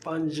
5